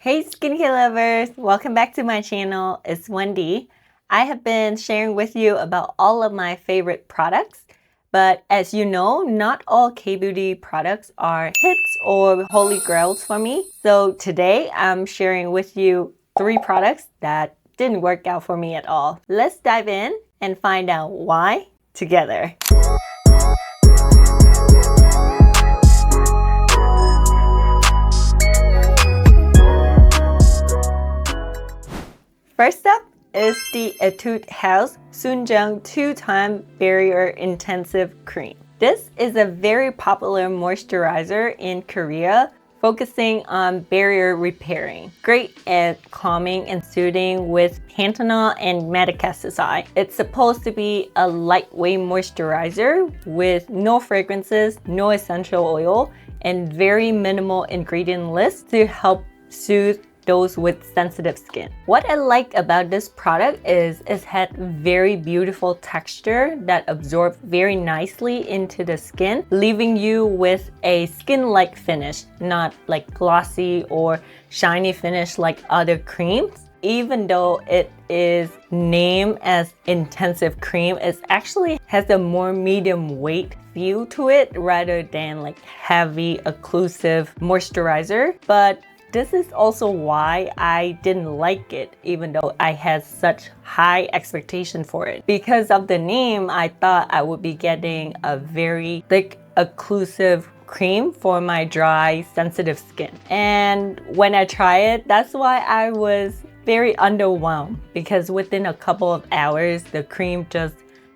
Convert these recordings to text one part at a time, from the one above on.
Hey skincare lovers! Welcome back to my channel. It's Wendy. I have been sharing with you about all of my favorite products, but as you know, not all K-beauty products are hits or holy grails for me. So today I'm sharing with you 3 products that didn't work out for me at all. Let's dive in and find out why together. First up is the Etude House Soonjung 2-time Barrier Intensive Cream. This is a very popular moisturizer in Korea, focusing on barrier repairing. Great at calming and soothing with panthenol and Madagascar. It's supposed to be a lightweight moisturizer with no fragrances, no essential oil, and very minimal ingredient list to help soothe those with sensitive skin. What I like about this product is it had very beautiful texture that absorbs very nicely into the skin, leaving you with a skin-like finish, not like glossy or shiny finish like other creams. Even though it is named as intensive cream, it actually has a more medium weight feel to it rather than like heavy occlusive moisturizer. But this is also why I didn't like it, even though I had such high expectation for it. Because of the name, I thought I would be getting a very thick, occlusive cream for my dry, sensitive skin. And when I tried it, that's why I was very underwhelmed, because within a couple of hours, the cream just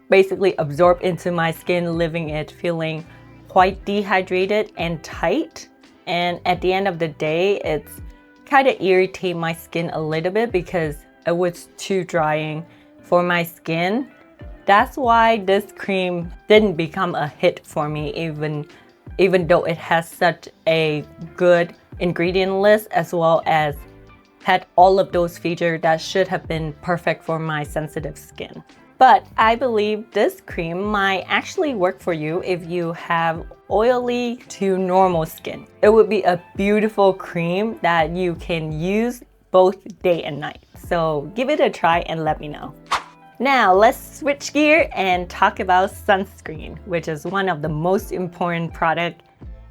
basically absorbed into my skin, leaving it feeling quite dehydrated and tight. And at the end of the day, it's kind of irritate my skin a little bit because it was too drying for my skin. That's why this cream didn't become a hit for me, even though it has such a good ingredient list, as well as had all of those features that should have been perfect for my sensitive skin. But I believe this cream might actually work for you if you have oily to normal skin. It would be a beautiful cream that you can use both day and night. So give it a try and let me know. Now let's switch gear and talk about sunscreen, which is one of the most important products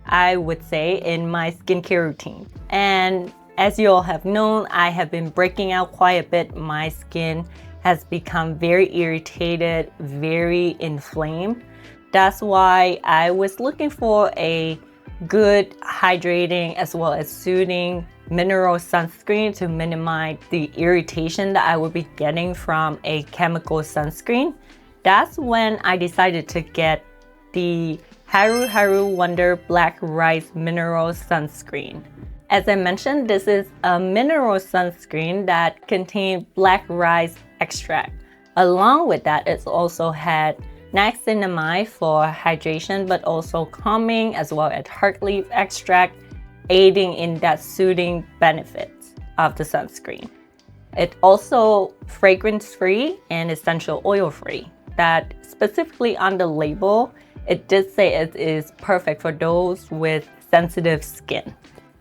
I would say in my skincare routine. And as you all have known, I have been breaking out quite a bit. My skin has become very irritated, very inflamed. That's why I was looking for a good hydrating as well as soothing mineral sunscreen to minimize the irritation that I would be getting from a chemical sunscreen. That's when I decided to get the Haruharu Wonder Black Rice Mineral Sunscreen. As I mentioned, this is a mineral sunscreen that contains black rice extract. Along with that, it's also had niacinamide for hydration, but also calming, as well as heart leaf extract, aiding in that soothing benefits of the sunscreen. It's also fragrance-free and essential oil-free. That specifically on the label, it did say it is perfect for those with sensitive skin.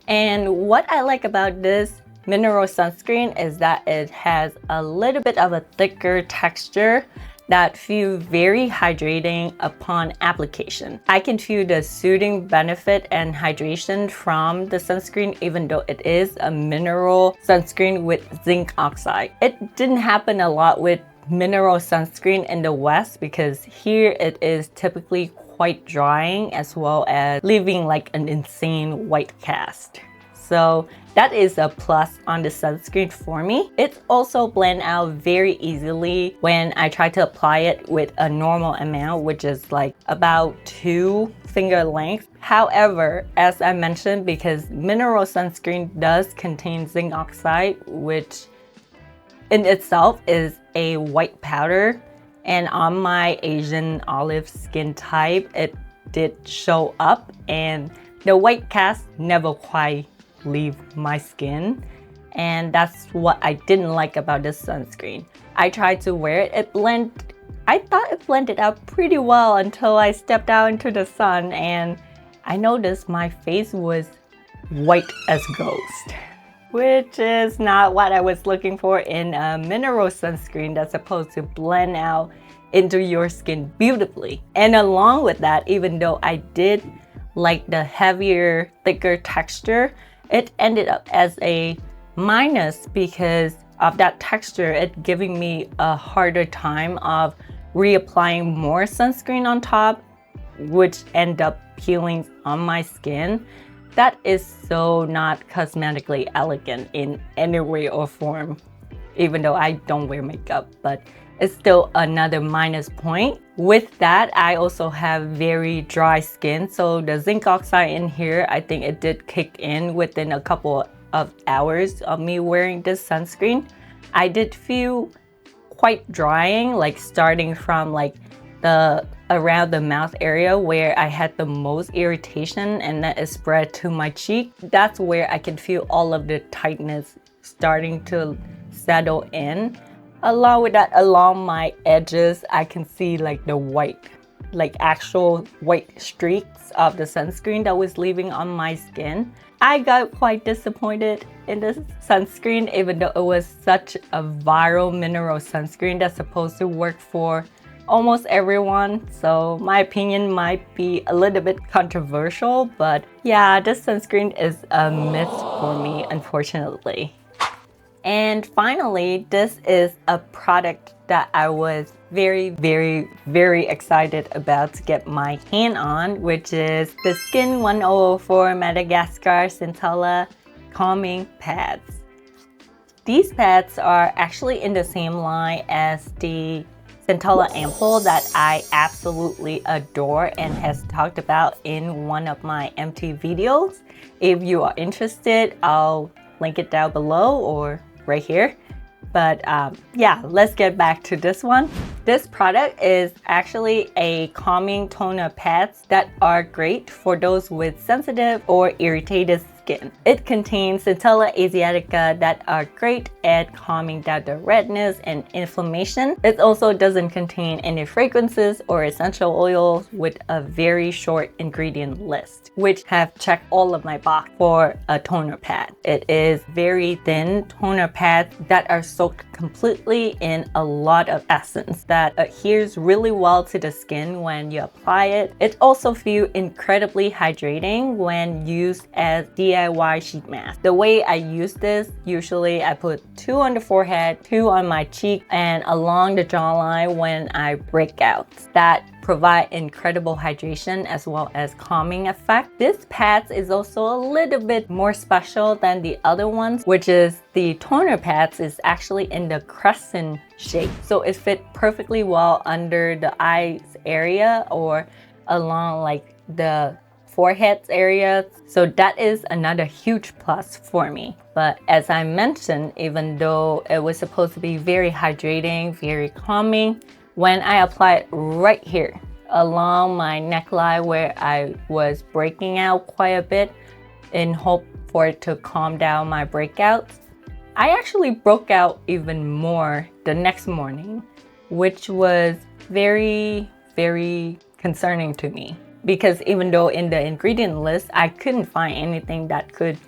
And what I like about this mineral sunscreen is that it has a little bit of a thicker texture that feels very hydrating upon application. I can feel the soothing benefit and hydration from the sunscreen, even though it is a mineral sunscreen with zinc oxide. It didn't happen a lot with mineral sunscreen in the West because here it is typically quite drying, as well as leaving like an insane white cast. So that is a plus on the sunscreen for me. It also blends out very easily when I try to apply it with a normal amount, which is like about 2 finger lengths. However, as I mentioned, because mineral sunscreen does contain zinc oxide, which in itself is a white powder, and on my Asian olive skin type, it did show up, and the white cast never quite leave my skin, and that's what I didn't like about this sunscreen. I tried to wear it, I thought it blended out pretty well until I stepped out into the sun, and I noticed my face was white as ghost. which is not what I was looking for in a mineral sunscreen that's supposed to blend out into your skin beautifully. And along with that, even though I did like the heavier, thicker texture, it ended up as a minus because of that texture. It giving me a harder time of reapplying more sunscreen on top, which end up peeling on my skin. That is so not cosmetically elegant in any way or form, even though I don't wear makeup, but it's still another minus point. With that, I also have very dry skin, so the zinc oxide in here, I think it did kick in within a couple of hours of me wearing this sunscreen. I did feel quite drying, like starting from like around the mouth area where I had the most irritation, and then it spread to my cheek. That's where I can feel all of the tightness starting to settle in. Along with that, along my edges, I can see like the white, like actual white streaks of the sunscreen that was leaving on my skin. I got quite disappointed in this sunscreen, even though it was such a viral mineral sunscreen that's supposed to work for almost everyone. So my opinion might be a little bit controversial, but yeah, this sunscreen is a miss for me, unfortunately. And finally, this is a product that I was very, very, very excited about to get my hand on, which is the Skin 1004 Madagascar Centella Calming Pads. These pads are actually in the same line as the Centella Ampoule that I absolutely adore and has talked about in one of my MT videos. If you are interested, I'll link it down below or right here. But yeah, let's get back to this one. This product is actually a calming toner pads that are great for those with sensitive or irritated skin. It contains Centella asiatica that are great at calming down the redness and inflammation. It also doesn't contain any fragrances or essential oils, with a very short ingredient list, which have checked all of my box for a toner pad. It is very thin toner pads that are soaked completely in a lot of essence that adheres really well to the skin when you apply it. It also feels incredibly hydrating when used as DIY sheet mask. The way I use this, usually I put 2 on the forehead, 2 on my cheek, and along the jawline when I break out. That provide incredible hydration as well as calming effect. This pads is also a little bit more special than the other ones, which is the toner pads is actually in the crescent shape. So it fit perfectly well under the eyes area or along like the forehead area. So that is another huge plus for me. But as I mentioned, even though it was supposed to be very hydrating, very calming, when I apply it right here along my neckline where I was breaking out quite a bit in hope for it to calm down my breakouts, I actually broke out even more the next morning, which was very, very concerning to me. Because even though in the ingredient list, I couldn't find anything that could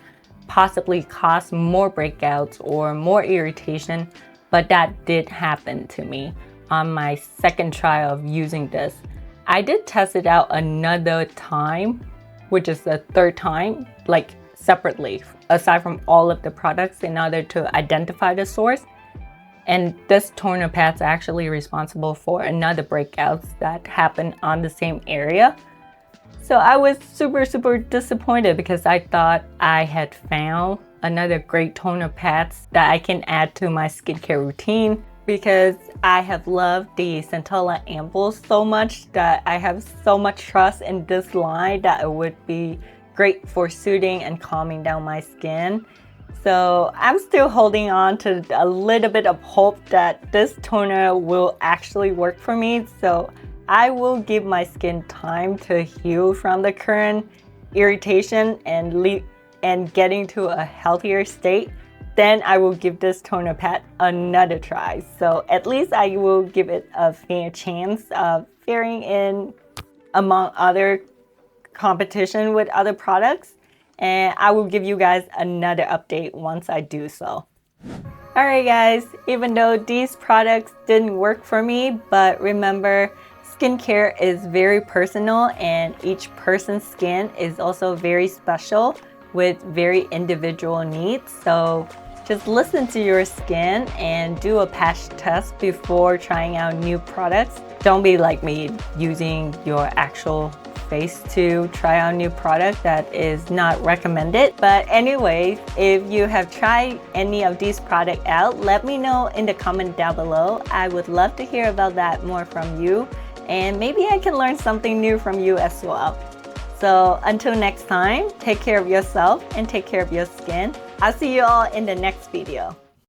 possibly cause more breakouts or more irritation, but that did happen to me on my second try of using this. I did test it out another time, which is the third time, like separately, aside from all of the products in order to identify the source. And this toner pad's actually responsible for another breakouts that happened on the same area. So I was super, super disappointed because I thought I had found another great toner pads that I can add to my skincare routine, because I have loved the Centella Ampoule so much that I have so much trust in this line that it would be great for soothing and calming down my skin. So I'm still holding on to a little bit of hope that this toner will actually work for me. So I will give my skin time to heal from the current irritation and getting to a healthier state. Then I will give this toner pad another try. So at least I will give it a fair chance of faring in among other competition with other products. and I will give you guys another update once I do so. Alright guys, even though these products didn't work for me, but remember, skincare is very personal and each person's skin is also very special with very individual needs. So just listen to your skin and do a patch test before trying out new products. Don't be like me using your actual face to try out new product that is not recommended. But anyway, if you have tried any of these products out, let me know in the comment down below. I would love to hear about that more from you, and maybe I can learn something new from you as well. So until next time, take care of yourself and take care of your skin. I'll see you all in the next video.